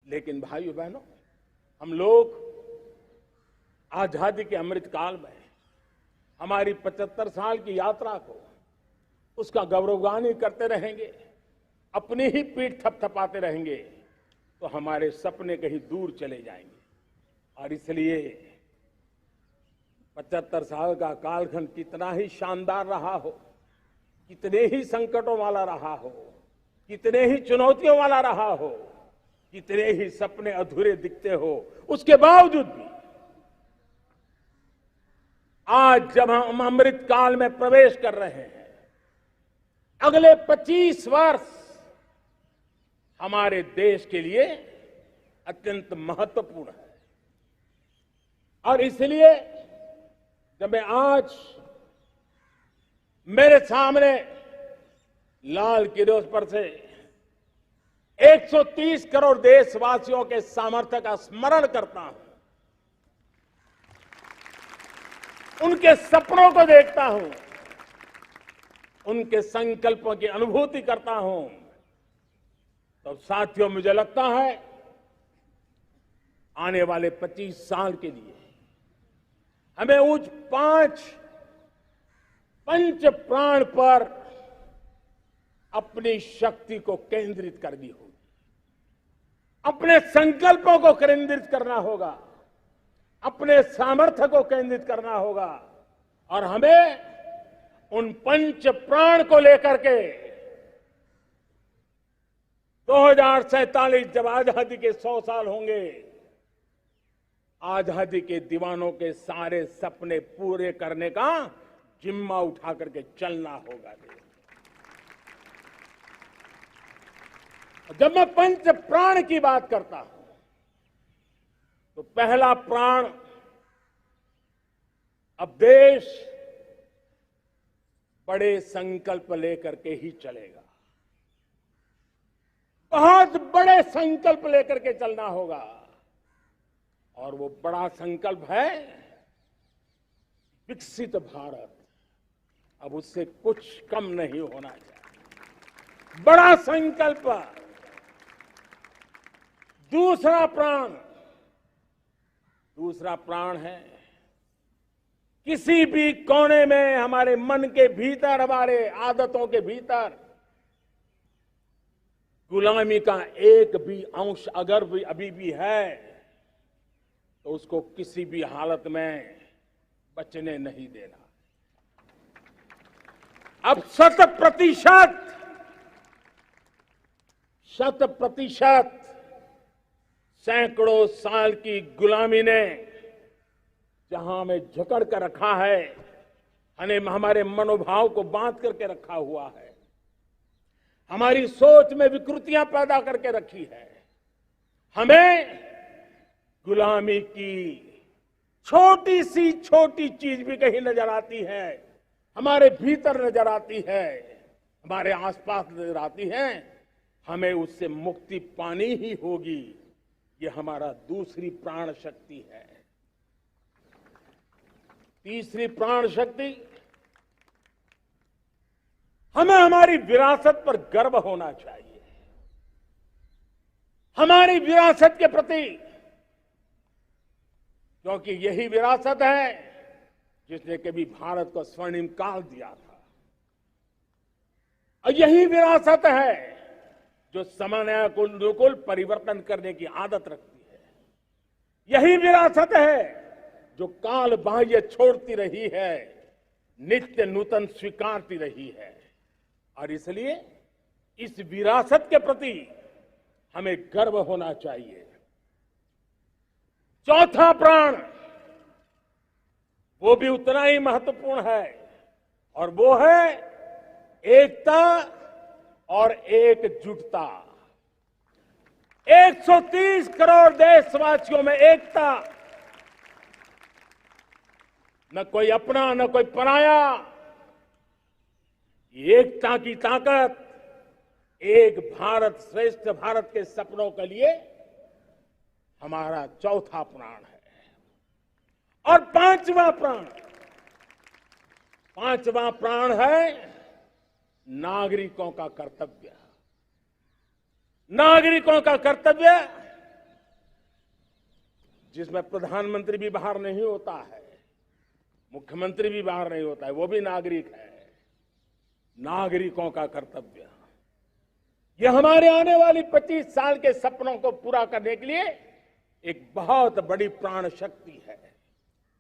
लेकिन भाइयों बहनों, हम लोग आजादी के अमृत काल में हमारी 75 साल की यात्रा को उसका गौरवगान करते रहेंगे, अपनी ही पीठ थपथपाते रहेंगे, तो हमारे सपने कहीं दूर चले जाएंगे। और इसलिए 75 साल का कालखंड कितना ही शानदार रहा हो, कितने ही संकटों वाला रहा हो, कितने ही चुनौतियों वाला रहा हो, कितने ही सपने अधूरे दिखते हो, उसके बावजूद भी आज जब हम अमृत काल में प्रवेश कर रहे हैं, अगले 25 वर्ष हमारे देश के लिए अत्यंत महत्वपूर्ण है। और इसलिए जब मैं आज मेरे सामने लाल किले पर से 130 करोड़ देशवासियों के सामर्थ्य का स्मरण करता हूं, उनके सपनों को देखता हूं, उनके संकल्पों की अनुभूति करता हूं, तो साथियों मुझे लगता है आने वाले 25 साल के लिए हमें उस पंच प्राण पर अपनी शक्ति को केंद्रित करनी होगी, अपने संकल्पों को केंद्रित करना होगा, अपने सामर्थ्य को केंद्रित करना होगा और हमें उन पंच प्राण को लेकर के 2047 जब आजादी के 100 साल होंगे, आजादी के दीवानों के सारे सपने पूरे करने का जिम्मा उठा करके चलना होगा। जब मैं पंच प्राण की बात करता हूं, तो पहला प्राण, अब देश बड़े संकल्प लेकर के ही चलेगा, बहुत बड़े संकल्प लेकर के चलना होगा। और वो बड़ा संकल्प है विकसित भारत। अब उससे कुछ कम नहीं होना चाहिए, बड़ा संकल्प। दूसरा प्राण है किसी भी कोने में हमारे मन के भीतर, हमारे आदतों के भीतर गुलामी का एक भी अंश अगर भी अभी भी है, तो उसको किसी भी हालत में बचने नहीं देना। अब 100% सैकड़ों साल की गुलामी ने जहां हमें जकड़ कर रखा है, हमारे मनोभाव को बांध करके रखा हुआ है, हमारी सोच में विकृतियां पैदा करके रखी है, हमें गुलामी की छोटी सी छोटी चीज भी कहीं नजर आती है, हमारे भीतर नजर आती है, हमारे आसपास नजर आती है, हमें उससे मुक्ति पानी ही होगी। ये हमारा दूसरी प्राण शक्ति है। तीसरी प्राण शक्ति, हमें हमारी विरासत पर गर्व होना चाहिए, हमारी विरासत के प्रति, क्योंकि यही विरासत है जिसने कभी भारत को स्वर्णिम काल दिया था, और यही विरासत है जो समयानुकूल परिवर्तन करने की आदत रखती है, यही विरासत है जो काल बाह्य छोड़ती रही है, नित्य नूतन स्वीकारती रही है। और इसलिए इस विरासत के प्रति हमें गर्व होना चाहिए। चौथा प्राण, वो भी उतना ही महत्वपूर्ण है, और वो है एकता और एकजुटता। 130 करोड़ देशवासियों में एकता, न कोई अपना न कोई पराया। एकता की ताकत एक भारत श्रेष्ठ भारत के सपनों के लिए हमारा चौथा प्राण है। और पांचवा प्राण है नागरिकों का कर्तव्य। नागरिकों का कर्तव्य जिसमें प्रधानमंत्री भी बाहर नहीं होता है, मुख्यमंत्री भी बाहर नहीं होता है, वो भी नागरिक है। नागरिकों का कर्तव्य, ये हमारे आने वाली 25 साल के सपनों को पूरा करने के लिए एक बहुत बड़ी प्राण शक्ति है।